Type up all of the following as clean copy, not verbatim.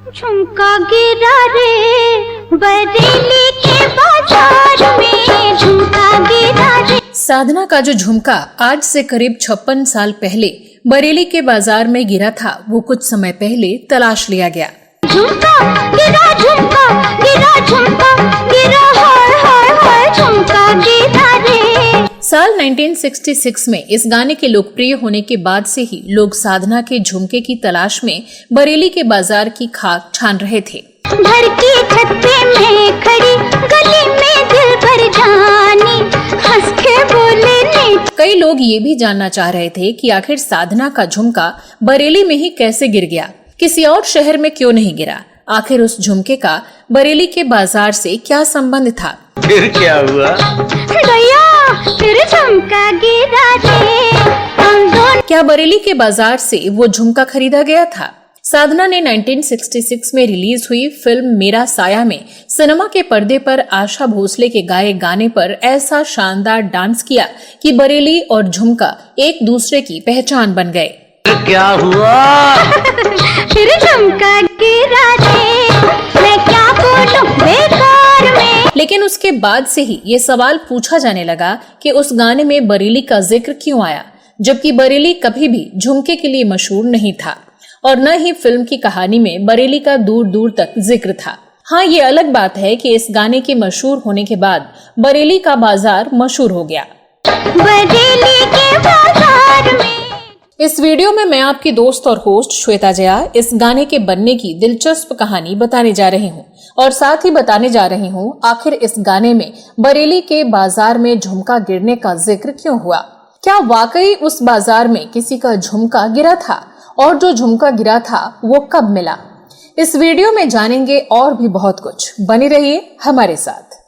झुमका गिरा रे बरेली के बाजार में, झुमका गिरा रे। साधना का जो झुमका आज से करीब 56 साल पहले बरेली के बाजार में गिरा था, वो कुछ समय पहले तलाश लिया गया। झुमका गिरा, झुमका गिरा, झुमका गिरा, हाय हाय हाय, झुमका गिरा रे। साल 1966 में इस गाने के लोकप्रिय होने के बाद से ही लोग साधना के झुमके की तलाश में बरेली के बाजार की खाक छान रहे थे। घर की छत पे मैं खड़ी, गली में दिल भर जानी, हंस के बोले नहीं। कई लोग ये भी जानना चाह रहे थे कि आखिर साधना का झुमका बरेली में ही कैसे गिर गया, किसी और शहर में क्यों नहीं गिरा, आखिर उस झुमके का बरेली के बाजार से क्या संबंध था। फिर क्या हुआ? गया फिर झुमका गिरा रे, हम दोनों। क्या बरेली के बाजार से वो झुमका खरीदा गया था? साधना ने 1966 में रिलीज हुई फिल्म मेरा साया में सिनेमा के पर्दे पर आशा भोसले के गाए गाने पर ऐसा शानदार डांस किया कि बरेली और झुमका एक दूसरे की पहचान बन गए। क्या हुआ? फिर झुमका गिरा रे, मैं क्या बोलूं बेकार में। लेकिन उसके बाद से ही ये सवाल पूछा जाने लगा कि उस गाने में बरेली का जिक्र क्यों आया, जबकि बरेली कभी भी झुमके के लिए मशहूर नहीं था और न ही फिल्म की कहानी में बरेली का दूर दूर तक जिक्र था। हाँ, ये अलग बात है कि इस गाने के मशहूर होने के बाद बरेली का बाजार मशहूर हो गया। बरेली के बाजार में। इस वीडियो में मैं आपकी दोस्त और होस्ट श्वेता जया इस गाने के बनने की दिलचस्प कहानी बताने जा रही हूँ और साथ ही बताने जा रही हूँ आखिर इस गाने में बरेली के बाजार में झुमका गिरने का जिक्र क्यों हुआ। क्या वाकई उस बाजार में किसी का झुमका गिरा था और जो झुमका गिरा था वो कब मिला? इस वीडियो में जानेंगे और भी बहुत कुछ। बने रहिए हमारे साथ।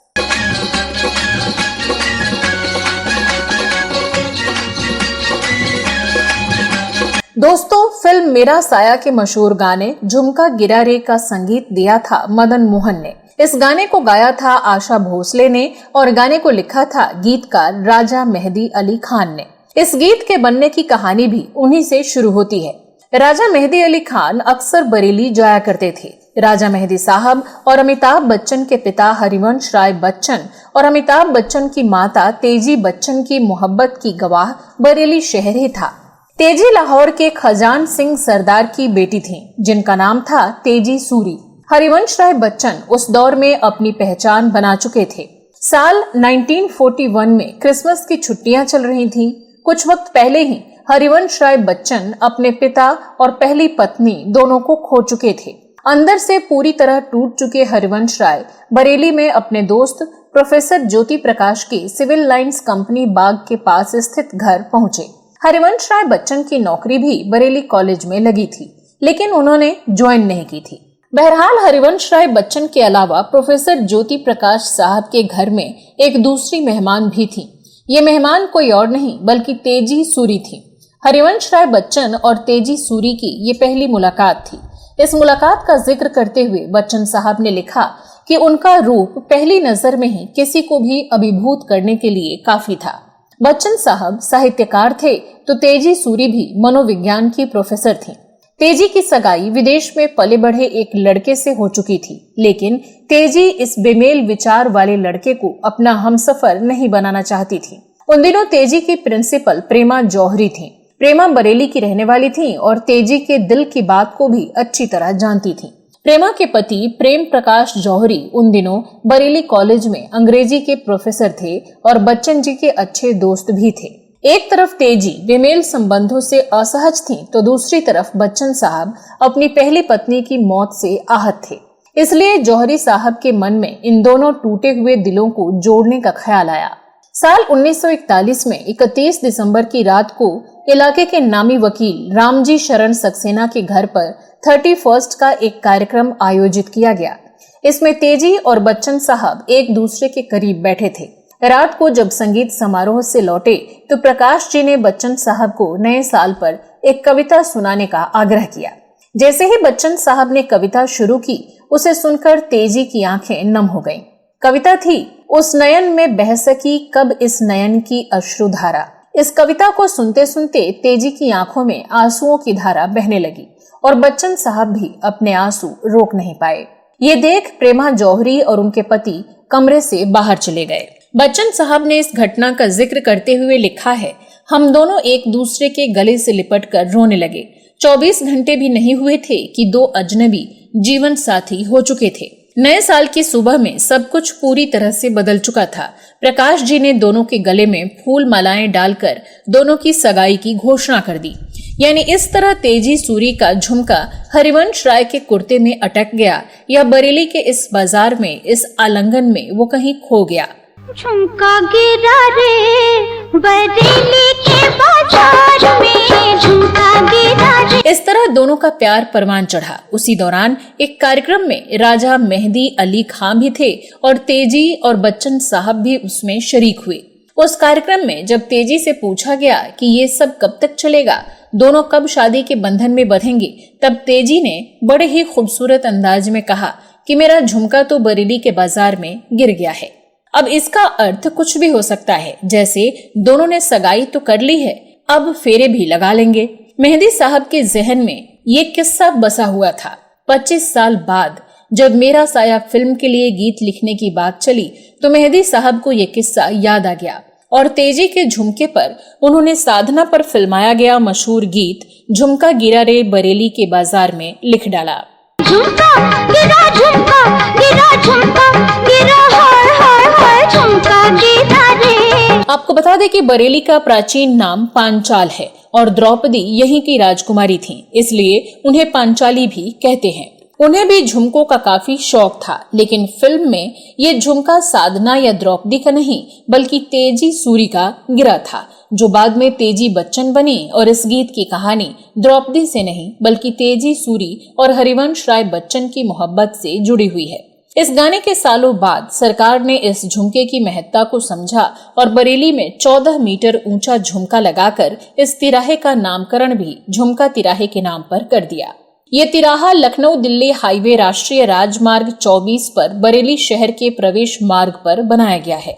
दोस्तों, फिल्म मेरा साया के मशहूर गाने झुमका गिरा रे का संगीत दिया था मदन मोहन ने। इस गाने को गाया था आशा भोसले ने और गाने को लिखा था गीतकार राजा मेहदी अली खान ने। इस गीत के बनने की कहानी भी उन्हीं से शुरू होती है। राजा मेहदी अली खान अक्सर बरेली जाया करते थे। राजा मेहदी साहब और अमिताभ बच्चन के पिता हरिवंश राय बच्चन और अमिताभ बच्चन की माता तेजी बच्चन की मोहब्बत की गवाह बरेली शहर ही था। तेजी लाहौर के खजान सिंह सरदार की बेटी थीं, जिनका नाम था तेजी सूरी। हरिवंश राय बच्चन उस दौर में अपनी पहचान बना चुके थे। साल 1941 में क्रिसमस की छुट्टियां चल रही थीं। कुछ वक्त पहले ही हरिवंश राय बच्चन अपने पिता और पहली पत्नी दोनों को खो चुके थे। अंदर से पूरी तरह टूट चुके हरिवंश राय बरेली में अपने दोस्त प्रोफेसर ज्योति प्रकाश की सिविल लाइंस कंपनी बाग के पास स्थित घर पहुंचे। हरिवंश राय बच्चन की नौकरी भी बरेली कॉलेज में लगी थी, लेकिन उन्होंने ज्वाइन नहीं की थी। बहरहाल हरिवंश राय बच्चन के अलावा प्रोफेसर ज्योति प्रकाश साहब के घर में एक दूसरी मेहमान भी थी। ये मेहमान कोई और नहीं बल्कि तेजी सूरी थी। हरिवंश राय बच्चन और तेजी सूरी की ये पहली मुलाकात थी। इस मुलाकात का जिक्र करते हुए बच्चन साहब ने लिखा कि उनका रूप पहली नजर में ही किसी को भी अभिभूत करने के लिए काफी था। बच्चन साहब साहित्यकार थे तो तेजी सूरी भी मनोविज्ञान की प्रोफेसर थी। तेजी की सगाई विदेश में पले बढ़े एक लड़के से हो चुकी थी, लेकिन तेजी इस बेमेल विचार वाले लड़के को अपना हमसफर नहीं बनाना चाहती थी। उन दिनों तेजी की प्रिंसिपल प्रेमा जौहरी थी। प्रेमा बरेली की रहने वाली थी और तेजी के दिल की बात को भी अच्छी तरह जानती थी। प्रेमा के पति प्रेम प्रकाश जौहरी उन दिनों बरेली कॉलेज में अंग्रेजी के प्रोफेसर थे और बच्चन जी के अच्छे दोस्त भी थे। एक तरफ तेजी बेमेल संबंधों से असहज थी तो दूसरी तरफ बच्चन साहब अपनी पहली पत्नी की मौत से आहत थे। इसलिए जौहरी साहब के मन में इन दोनों टूटे हुए दिलों को जोड़ने का ख्याल आया। साल 1941 में 31 दिसंबर की रात को इलाके के नामी वकील रामजी शरण सक्सेना के घर पर 31st का एक कार्यक्रम आयोजित किया गया। इसमें तेजी और बच्चन साहब एक दूसरे के करीब बैठे थे। रात को जब संगीत समारोह से लौटे तो प्रकाश जी ने बच्चन साहब को नए साल पर एक कविता सुनाने का आग्रह किया। जैसे ही बच्चन साहब ने कविता शुरू की, उसे सुनकर तेजी की आंखें नम हो गईं। कविता थी, उस नयन में बह सकी कब इस नयन की अश्रुधारा। इस कविता को सुनते सुनते तेजी की आंखों में आंसुओं की धारा बहने लगी और बच्चन साहब भी अपने आंसू रोक नहीं पाए। ये देख प्रेमा जौहरी और उनके पति कमरे से बाहर चले गए। बच्चन साहब ने इस घटना का जिक्र करते हुए लिखा है, हम दोनों एक दूसरे के गले से लिपटकर रोने लगे। 24 घंटे भी नहीं हुए थे कि दो अजनबी जीवन साथी हो चुके थे। नए साल की सुबह में सब कुछ पूरी तरह से बदल चुका था। प्रकाश जी ने दोनों के गले में फूल मालाएं डालकर दोनों की सगाई की घोषणा कर दी। यानी इस तरह तेजी सूरी का झुमका हरिवंश राय के कुर्ते में अटक गया या बरेली के इस बाजार में, इस आलंगन में वो कहीं खो गया। झुमका गिरा रे बरेली के बाजार में, झुमका गिरा रे। इस तरह दोनों का प्यार परवान चढ़ा। उसी दौरान एक कार्यक्रम में राजा मेहदी अली खां भी थे और तेजी और बच्चन साहब भी उसमें शरीक हुए। उस कार्यक्रम में जब तेजी से पूछा गया कि ये सब कब तक चलेगा, दोनों कब शादी के बंधन में बंधेंगे, तब तेजी ने बड़े ही खूबसूरत अंदाज में कहा कि मेरा झुमका तो बरेली के बाजार में गिर गया है। अब इसका अर्थ कुछ भी हो सकता है, जैसे दोनों ने सगाई तो कर ली है, अब फेरे भी लगा लेंगे। मेहदी साहब के जहन में ये किस्सा बसा हुआ था। 25 साल बाद जब मेरा साया फिल्म के लिए गीत लिखने की बात चली तो मेहदी साहब को ये किस्सा याद आ गया और तेजी के झुमके पर उन्होंने साधना पर फिल्माया गया मशहूर गीत झुमका गिरा रे बरेली के बाजार में लिख डाला। झुमका गिरा, झुमका गिरा, झुमका गिरा, हाय हाय हाय, झुमका गिरा रे। आपको बता दें कि बरेली का प्राचीन नाम पांचाल है और द्रौपदी यहीं की राजकुमारी थी, इसलिए उन्हें पांचाली भी कहते हैं। उन्हें भी झुमकों का काफी शौक था, लेकिन फिल्म में ये झुमका साधना या द्रौपदी का नहीं बल्कि तेजी सूरी का गिरा था, जो बाद में तेजी बच्चन बनी। और इस गीत की कहानी द्रौपदी से नहीं बल्कि तेजी सूरी और हरिवंश राय बच्चन की मोहब्बत से जुड़ी हुई है। इस गाने के सालों बाद सरकार ने इस झुमके की महत्ता को समझा और बरेली में 14 मीटर ऊंचा झुमका लगाकर इस तिराहे का नामकरण भी झुमका तिराहे के नाम पर कर दिया। ये तिराहा लखनऊ दिल्ली हाईवे राष्ट्रीय राजमार्ग 24 पर बरेली शहर के प्रवेश मार्ग पर बनाया गया है।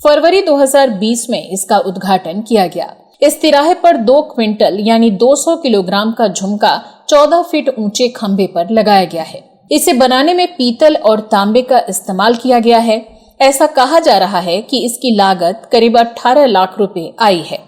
फरवरी 2020 में इसका उद्घाटन किया गया। इस तिराहे पर 2 क्विंटल यानी 200 किलोग्राम का झुमका 14 फीट ऊंचे खंभे पर लगाया गया है। इसे बनाने में पीतल और तांबे का इस्तेमाल किया गया है। ऐसा कहा जा रहा है कि इसकी लागत करीब 18 लाख रुपए आई है।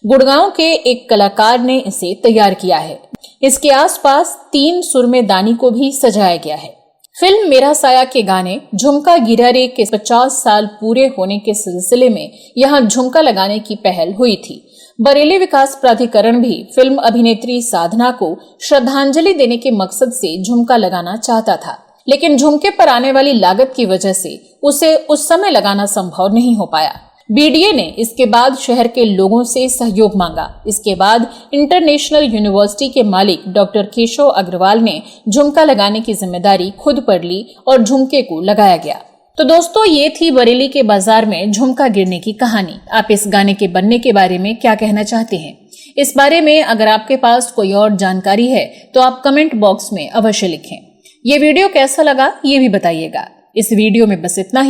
गुड़गांव के एक कलाकार ने इसे तैयार किया है। इसके आसपास 3 सुरमेदानी को भी सजाया गया है। फिल्म मेरा साया के गाने झुमका गिरा रे के 50 साल पूरे होने के सिलसिले में यहाँ झुमका लगाने की पहल हुई थी। बरेली विकास प्राधिकरण भी फिल्म अभिनेत्री साधना को श्रद्धांजलि देने के मकसद से झुमका लगाना चाहता था, लेकिन झुमके पर आने वाली लागत की वजह से उसे उस समय लगाना संभव नहीं हो पाया। बीडीए ने इसके बाद शहर के लोगों से सहयोग मांगा। इसके बाद इंटरनेशनल यूनिवर्सिटी के मालिक डॉक्टर केशव अग्रवाल ने झुमका लगाने की जिम्मेदारी खुद पर ली और झुमके को लगाया गया। तो दोस्तों, ये थी बरेली के बाजार में झुमका गिरने की कहानी। आप इस गाने के बनने के बारे में क्या कहना चाहते हैं? इस बारे में अगर आपके पास कोई और जानकारी है तो आप कमेंट बॉक्स में अवश्य लिखें। ये वीडियो कैसा लगा ये भी बताइएगा। इस वीडियो में बस इतना ही।